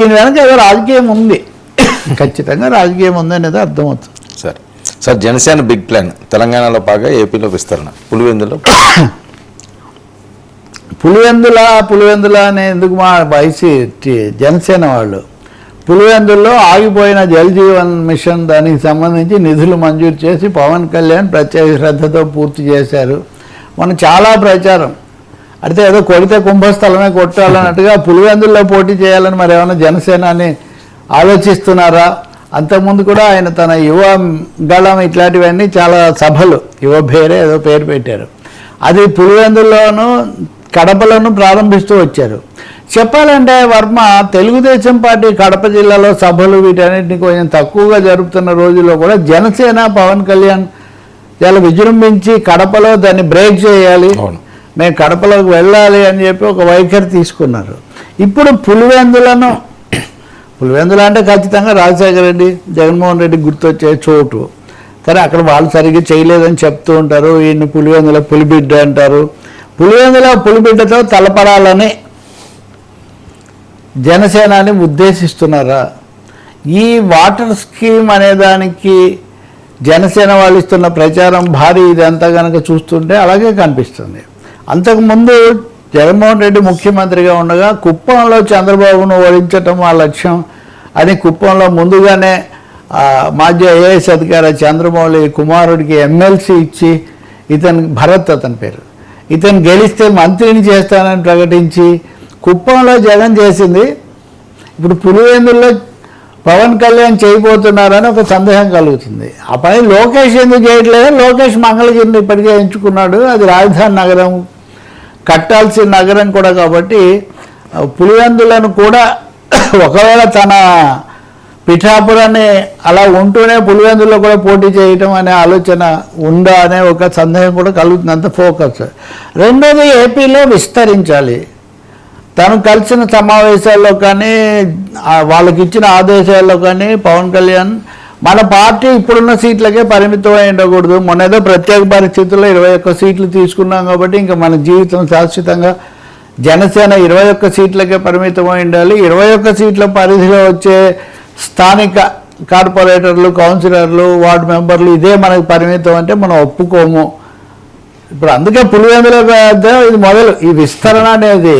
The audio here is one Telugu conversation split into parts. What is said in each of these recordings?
దీని వెనక ఏదో రాజకీయం ఉంది, ఖచ్చితంగా రాజకీయం ఉంది అనేది అర్థమవుతుంది. సార్ జనసేన బిగ్ ప్లాన్ తెలంగాణలో బాగా ఏపీలో విస్తరణ, పులివెందుల అని ఎందుకు మా జనసేన వాళ్ళు పులివెందుల్లో ఆగిపోయిన జల్ జీవన్ మిషన్ దానికి సంబంధించి నిధులు మంజూరు చేసి పవన్ కళ్యాణ్ ప్రత్యేక శ్రద్ధతో పూర్తి చేశారు. మనం చాలా ప్రచారం అయితే ఏదో కొడితే కుంభస్థలమే కొట్టాలన్నట్టుగా పులివెందుల్లో పోటీ చేయాలని మరి ఏమైనా జనసేనని ఆలోచిస్తున్నారా? అంతకుముందు కూడా ఆయన తన యువ గళం ఇట్లాంటివన్నీ చాలా సభలు, యువ భేరే ఏదో పేరు పెట్టారు, అది పులివెందుల్లోనూ కడపలోనూ ప్రారంభిస్తూ వచ్చారు. చెప్పాలంటే వర్మ తెలుగుదేశం పార్టీ కడప జిల్లాలో సభలు వీటన్నిటిని కొంచెం తక్కువగా జరుపుతున్న రోజుల్లో కూడా జనసేన పవన్ కళ్యాణ్ చాలా విజృంభించి కడపలో దాన్ని బ్రేక్ చేయాలి, మేము కడపలోకి వెళ్ళాలి అని చెప్పి ఒక వైఖరి తీసుకున్నారు. ఇప్పుడు పులివెందుల అంటే ఖచ్చితంగా రాజశేఖర రెడ్డి, జగన్మోహన్ రెడ్డి గుర్తొచ్చే చోటు. కానీ అక్కడ వాళ్ళు సరిగ్గా చేయలేదని చెప్తూ ఉంటారు. ఈయన పులివెందుల పులిబిడ్డ అంటారు. పులివెందుల పులిబిడ్డతో తలపడాలని జనసేనాని ఉద్దేశిస్తున్నారా? ఈ వాటర్ స్కీమ్ అనేదానికి జనసేన వాళ్ళు ఇస్తున్న ప్రచారం భారీ ఇదంతా కనుక చూస్తుంటే అలాగే కనిపిస్తుంది. అంతకుముందు జగన్మోహన్ రెడ్డి ముఖ్యమంత్రిగా ఉండగా కుప్పంలో చంద్రబాబును ఓడించటం ఆ లక్ష్యం అని కుప్పంలో ముందుగానే మాజీ ఐఏఎస్ అధికారి చంద్రమౌళి కుమారుడికి ఎమ్మెల్సీ ఇచ్చి ఇతను భరత్ అతని పేరు, ఇతను గెలిస్తే మంత్రిని చేస్తానని ప్రకటించి కుప్పంలో జగన్ చేసింది ఇప్పుడు పులివెందుల్లో పవన్ కళ్యాణ్ చేయబోతున్నారని ఒక సందేహం కలుగుతుంది. ఆ పని లోకేష్ ఎందుకు చేయట్లేదు? లోకేష్ మంగళగిరిని ఇప్పటికే ఎంచుకున్నాడు, అది రాజధాని నగరం, కట్టాల్సిన నగరం కూడా. కాబట్టి పులివెందులను కూడా ఒకవేళ తన పిఠాపురాన్ని అలా ఉంటూనే పులివెందుల్లో కూడా పోటీ చేయటం అనే ఆలోచన ఉందా అనే ఒక సందేహం కూడా కలుగుతుంది. అంత ఫోకస్. రెండోది, ఏపీలో విస్తరించాలి. తను కలిసిన సమావేశాల్లో కానీ వాళ్ళకి ఇచ్చిన ఆదేశాల్లో కానీ పవన్ కళ్యాణ్ మన పార్టీ ఇప్పుడున్న సీట్లకే పరిమితం అయి ఉండకూడదు, మొన్న ఏదో ప్రత్యేక పరిస్థితుల్లో 21 సీట్లు తీసుకున్నాం కాబట్టి ఇంకా మన జీవితం శాశ్వతంగా జనసేన 21 సీట్లకే పరిమితమై ఉండాలి, 21 సీట్ల పరిధిలో వచ్చే స్థానిక కార్పొరేటర్లు, కౌన్సిలర్లు, వార్డు మెంబర్లు ఇదే మనకు పరిమితం అంటే మనం ఒప్పుకోము. ఇప్పుడు అందుకే పులివెందుల ఇది మొదలు. ఈ విస్తరణ అనేది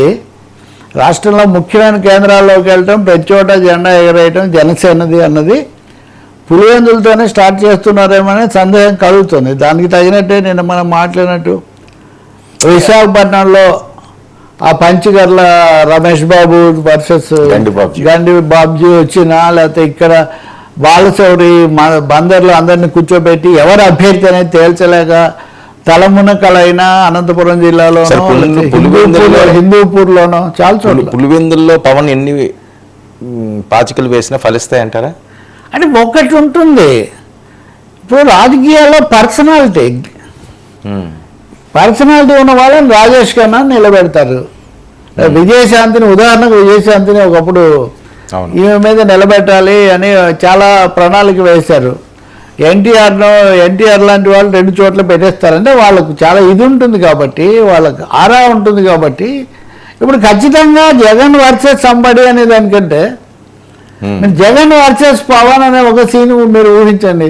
రాష్ట్రంలో ముఖ్యమైన కేంద్రాల్లోకి వెళ్ళటం, ప్రతి చోట జెండా ఎగరేయటం జనసేనది అన్నది పులివెందులతోనే స్టార్ట్ చేస్తున్నారేమనే సందేహం కలుగుతుంది. దానికి తగినట్టే నిన్న మనం మాట్లాడినట్టు విశాఖపట్నంలో ఆ పంచగర్ల రమేష్ బాబు వర్సెస్ గండి బాబ్జీ వచ్చినా, లేకపోతే ఇక్కడ బాలశౌరి బందర్లో అందరినీ కూర్చోబెట్టి ఎవరు అభ్యర్థి అనేది తేల్చలేక తలమునకలైనా అనంతపురం జిల్లాలోనో హిందూపూర్లోనో చాలా చోట్ల పులివెందుల్లో పవన్ ఎన్ని పాచికలు వేసినా ఫలిస్తాయంటారా? అంటే ఒకటి ఉంటుంది, ఇప్పుడు రాజకీయాల్లో పర్సనాలిటీ ఉన్న వాళ్ళని రాజేష్ ఖన్నా నిలబెడతారు. విజయశాంతిని, ఉదాహరణకు విజయశాంతిని ఒకప్పుడు ఈమె మీద నిలబెట్టాలి అని చాలా ప్రణాళిక వేశారు. ఎన్టీఆర్ లాంటి వాళ్ళు 2 చోట్ల పెట్టేస్తారంటే వాళ్ళకు చాలా ఇది ఉంటుంది కాబట్టి, వాళ్ళకు ఆరా ఉంటుంది కాబట్టి. ఇప్పుడు ఖచ్చితంగా జగన్ వర్సెస్ సంబడి అనే దానికంటే జగన్ వర్సెస్ పవన్ అనే ఒక సీన్ మీరు ఊహించండి.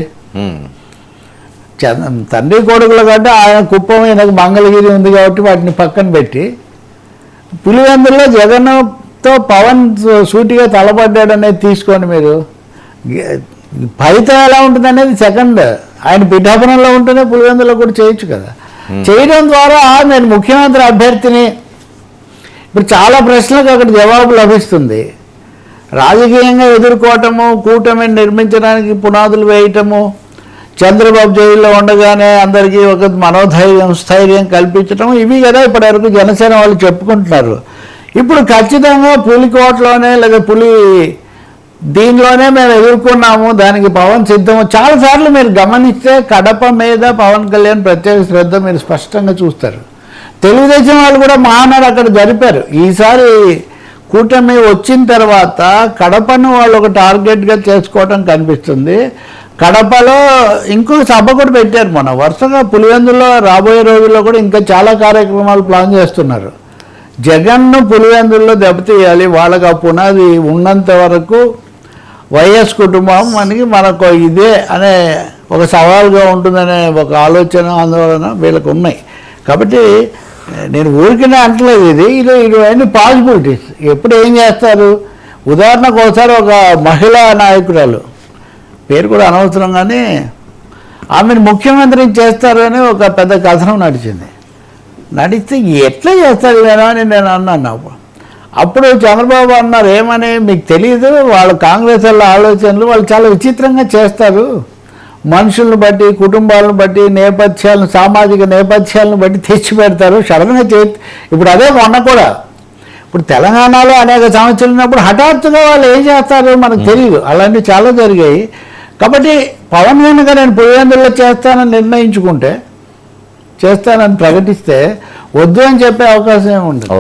తండ్రి కొడుకుల కంటే ఆయన కుప్పం, ఈయనకు మంగళగిరి ఉంది కాబట్టి వాటిని పక్కన పెట్టి పులివెందుల్లో జగన్తో పవన్ సూటిగా తలపడ్డాడనేది తీసుకోండి మీరు. ఫలితం ఎలా ఉంటుంది అనేది సెకండ్. ఆయన పిఠాపురంలో ఉంటేనే పులివెందులో కూడా చేయొచ్చు కదా. చేయడం ద్వారా నేను ముఖ్యమంత్రి అభ్యర్థిని, ఇప్పుడు చాలా ప్రశ్నలకు అక్కడ జవాబు లభిస్తుంది. రాజకీయంగా ఎదుర్కోవటము, కూటమిని నిర్మించడానికి పునాదులు వేయటము, చంద్రబాబు జైల్లో ఉండగానే అందరికీ ఒక స్థైర్యం కల్పించటం, ఇవి కదా ఇప్పటివరకు జనసేన వాళ్ళు చెప్పుకుంటున్నారు. ఇప్పుడు ఖచ్చితంగా పులికోటలోనే లేదా దీనిలోనే మేము ఎదుర్కొన్నాము, దానికి పవన్ సిద్ధము. చాలాసార్లు మీరు గమనిస్తే కడప మీద పవన్ కళ్యాణ్ ప్రత్యేక శ్రద్ధ మీరు స్పష్టంగా చూస్తారు. తెలుగుదేశం వాళ్ళు కూడా మహానాడు అక్కడ జరిపారు. ఈసారి కూటమి వచ్చిన తర్వాత కడపను వాళ్ళు ఒక టార్గెట్గా చేసుకోవటం కనిపిస్తుంది. కడపలో ఇంకొక సభ కూడా పెట్టారు మొన్న. వరుసగా పులివెందుల్లో రాబోయే రోజుల్లో కూడా ఇంకా చాలా కార్యక్రమాలు ప్లాన్ చేస్తున్నారు. జగన్ను పులివెందుల్లో దెబ్బతీయాలి, వాళ్ళకి ఆ పునాది ఉన్నంత వరకు వైఎస్ కుటుంబం మనకు ఇదే అనే ఒక సవాల్గా ఉంటుందనే ఒక ఆలోచన ఆందోళన వీళ్ళకు ఉన్నాయి. కాబట్టి నేను ఊరికనే అంటలేదు, ఇవన్నీ పాసిబిలిటీస్. ఎప్పుడు ఏం చేస్తారు, ఉదాహరణకు ఒకసారి ఒక మహిళా నాయకురాలు, పేరు కూడా అనవసరం, కానీ ఆమెను ముఖ్యమంత్రిని చేస్తారు అని ఒక పెద్ద కథనం నడిస్తే ఎట్లా చేస్తారు నేను అని నేను అన్నాను. అప్పుడు చంద్రబాబు అన్నారు, ఏమని మీకు తెలియదు, వాళ్ళ కాంగ్రెస్ వాళ్ళ ఆలోచనలు వాళ్ళు చాలా విచిత్రంగా చేస్తారు, మనుషులను బట్టి, కుటుంబాలను బట్టి, నేపథ్యాలను, సామాజిక నేపథ్యాలను బట్టి తెచ్చి పెడతారు సడన్గా ఇప్పుడు అదే మొన్న కూడా, ఇప్పుడు తెలంగాణలో అనేక సంవత్సరాలు ఉన్నప్పుడు హఠాత్తుగా వాళ్ళు ఏం చేస్తారో మనకు తెలియదు, అలాంటివి చాలా జరిగాయి. కాబట్టి పవన్ కనుక నేను పులివెందుల్లో చేస్తానని నిర్ణయించుకుంటే, చేస్తానని ప్రకటిస్తే వద్దు అని చెప్పే అవకాశం ఏమి ఉండదు.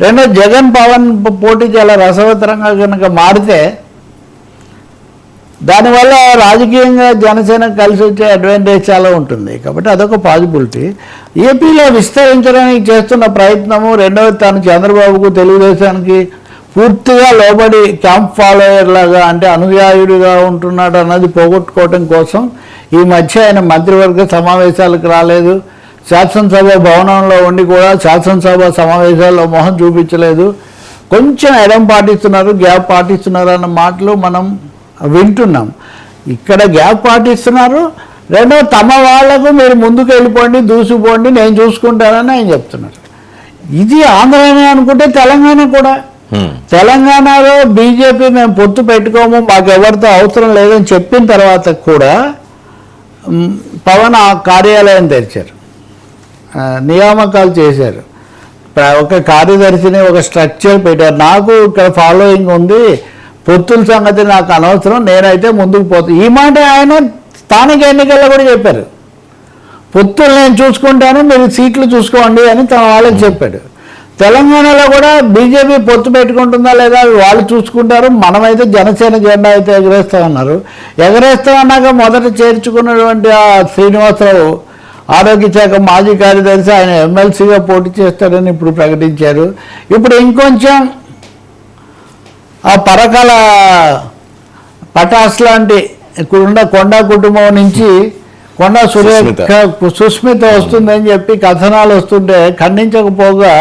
రెండో, జగన్ పవన్ పోటీ చాలా రసవత్తరంగా కనుక మారితే దానివల్ల రాజకీయంగా జనసేన కలిసి వచ్చే అడ్వాంటేజ్ చాలా ఉంటుంది. కాబట్టి అదొక పాసిబిలిటీ. ఏపీలో విస్తరించడానికి చేస్తున్న ప్రయత్నము, రెండవది తను చంద్రబాబుకు, తెలుగుదేశానికి పూర్తిగా లోబడి క్యాంప్ ఫాలోయర్ లాగా, అంటే అనుయాయుడిగా ఉంటున్నాడు అన్నది పోగొట్టుకోవడం కోసం ఈ మధ్య ఆయన మంత్రివర్గ సమావేశాలకు రాలేదు, శాసనసభ భవనంలో ఉండి కూడా శాసనసభ సమావేశాల్లో మొహం చూపించలేదు, కొంచెం ఎడం పాటిస్తున్నారు, గ్యాప్ పాటిస్తున్నారు అన్న మాటలు మనం వింటున్నాం. ఇక్కడ గ్యాప్ పాటిస్తున్నారు. రెండో, తమ వాళ్లకు మీరు ముందుకు వెళ్ళిపోండి, దూసిపోండి, నేను చూసుకుంటానని ఆయన చెప్తున్నారు. ఇది ఆంధ్రనే అనుకుంటే తెలంగాణ కూడా, తెలంగాణలో బీజేపీ మేము పొత్తు పెట్టుకోము, మాకు ఎవరితో అవసరం లేదని చెప్పిన తర్వాత కూడా పవన్ ఆ కార్యాలయం తెరిచారు, నియామకాలు చేశారు, ఒక కార్యదర్శిని, ఒక స్ట్రక్చర్ పెట్టారు. నాకు ఇక్కడ ఫాలోయింగ్ ఉంది, పొత్తుల సంగతి నాకు అనవసరం, నేనైతే ముందుకు పోతాను. ఈ మాట ఆయన స్థానిక ఎన్నికల్లో కూడా చెప్పారు, పొత్తులు నేను చూసుకుంటాను, మీరు సీట్లు చూసుకోండి అని తన వాళ్ళకి చెప్పాడు. తెలంగాణలో కూడా బీజేపీ పొత్తు పెట్టుకుంటుందా లేదా వాళ్ళు చూసుకుంటారు, మనమైతే జనసేన జెండా అయితే ఎగరేస్తామన్నారు. ఎగరేస్తామన్నాక మొదట చేర్చుకున్నటువంటి ఆ శ్రీనివాసరావు, ఆరోగ్య శాఖ మాజీ కార్యదర్శి, ఆయన ఎమ్మెల్సీగా పోటీ చేస్తారని ఇప్పుడు ప్రకటించారు. ఇప్పుడు ఇంకొంచెం ఆ పరకాల పటాస్ లాంటి కొండా కుటుంబం నుంచి కొండా సుస్మిత వస్తుందని చెప్పి కథనాలు వస్తుంటే ఖండించకపోగా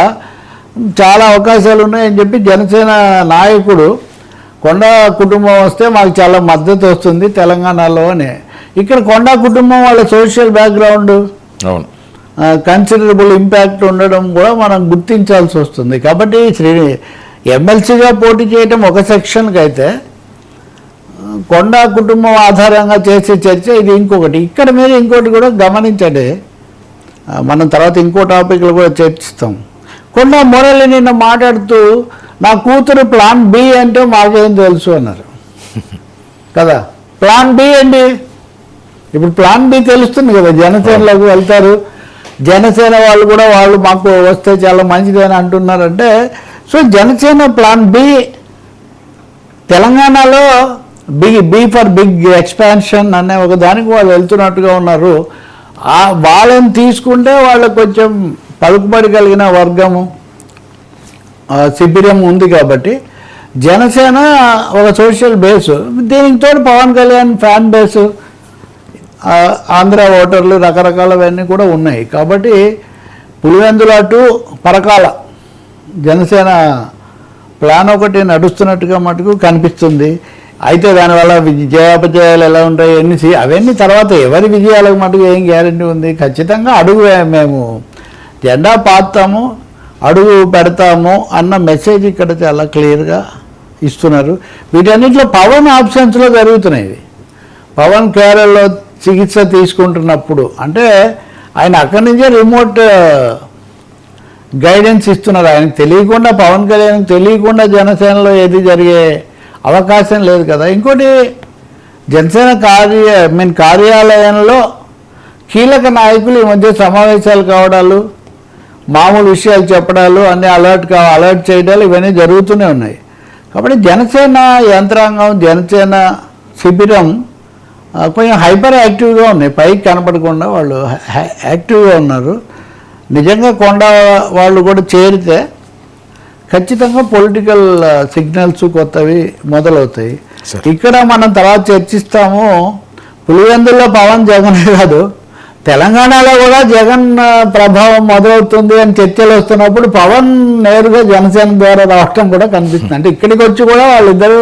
చాలా అవకాశాలు ఉన్నాయని చెప్పి జనసేన నాయకుడు, కొండా కుటుంబం వస్తే మాకు చాలా మద్దతు వస్తుంది తెలంగాణలో అని. ఇక్కడ కొండా కుటుంబం వాళ్ళ సోషల్ బ్యాక్గ్రౌండ్, కన్సిడరబుల్ ఇంపాక్ట్ ఉండడం కూడా మనం గుర్తించాల్సి వస్తుంది. కాబట్టి ఎమ్మెల్సీగా పోటీ చేయటం ఒక సెక్షన్కి అయితే, కొండా కుటుంబం ఆధారంగా చేసే చర్చ ఇది ఇంకొకటి. ఇక్కడ మీరు ఇంకోటి కూడా గమనించండి, మనం తర్వాత ఇంకో టాపిక్లు కూడా చర్చిస్తాం. కొండా మురళి నిన్న మాట్లాడుతూ, నా కూతురు ప్లాన్ బి అంటే మాకేం తెలుసు అన్నారు కదా. ప్లాన్ బి అండి, ఇప్పుడు ప్లాన్ బి తెలుస్తుంది కదా, జనసేనలోకి వెళ్తారు, జనసేన వాళ్ళు కూడా వాళ్ళు మాకు వస్తే చాలా మంచిది అని అంటున్నారంటే, సో జనసేన ప్లాన్ బి తెలంగాణలో బి ఫర్ బిగ్ ఎక్స్పాన్షన్ అనే ఒక దానికి వాళ్ళు వెళ్తున్నట్టుగా ఉన్నారు. వాళ్ళని తీసుకుంటే వాళ్ళకు కొంచెం పలుకుబడి కలిగిన వర్గము, శిబిరం ఉంది. కాబట్టి జనసేన ఒక సోషల్ బేసు, దీనికి తోడు పవన్ కళ్యాణ్ ఫ్యాన్ బేసు, ఆంధ్ర ఓటర్లు రకరకాలవన్నీ కూడా ఉన్నాయి. కాబట్టి పులివెందుల టు పరకాల జనసేన ప్లాన్ ఒకటి నడుస్తున్నట్టుగా మటుకు కనిపిస్తుంది. అయితే దానివల్ల విజయాపజయాలు ఎలా ఉంటాయి అవన్నీ తర్వాత ఎవరి విజయాలకు మటుకు ఏం గ్యారంటీ ఉంది. ఖచ్చితంగా మేము జెండా పాతాము, అడుగు పెడతాము అన్న మెసేజ్ ఇక్కడ చాలా క్లియర్గా ఇస్తున్నారు. వీటన్నిటిలో పవన్ ఆబ్సెన్స్లో జరుగుతున్నాయి. పవన్ కేరళలో చికిత్స తీసుకుంటున్నప్పుడు, అంటే ఆయన అక్కడి నుంచే రిమోట్ గైడెన్స్ ఇస్తున్నారు. ఆయనకు తెలియకుండా, పవన్ కళ్యాణ్కి తెలియకుండా జనసేనలో ఏది జరిగే అవకాశం లేదు కదా. ఇంకోటి, జనసేన కార్యాలయంలో కీలక నాయకులు ఈ మధ్య సమావేశాలు కావడాలు, మామూలు విషయాలు చెప్పడాలు, అన్నీ అలర్ట్ చేయడాలు ఇవన్నీ జరుగుతూనే ఉన్నాయి. కాబట్టి జనసేన యంత్రాంగం, జనసేన శిబిరం కొంచెం హైపర్ యాక్టివ్గా ఉన్నాయి. పైకి కనపడకుండా వాళ్ళు యాక్టివ్గా ఉన్నారు. నిజంగా కొండ వాళ్ళు కూడా చేరితే ఖచ్చితంగా పొలిటికల్ సిగ్నల్స్ కొత్తవి మొదలవుతాయి. సరే. ఇక్కడ మనం తర్వాత చర్చిస్తాము. పులివెందుల్లో పవన్ జగన్ కాదు, తెలంగాణలో కూడా జగన్ ప్రభావం మొదలవుతుంది అని చర్చలు వస్తున్నప్పుడు పవన్ నేరుగా జనసేన ద్వారా రావటం కూడా కనిపిస్తుంది. అంటే ఇక్కడికి వచ్చి కూడా వాళ్ళిద్దరూ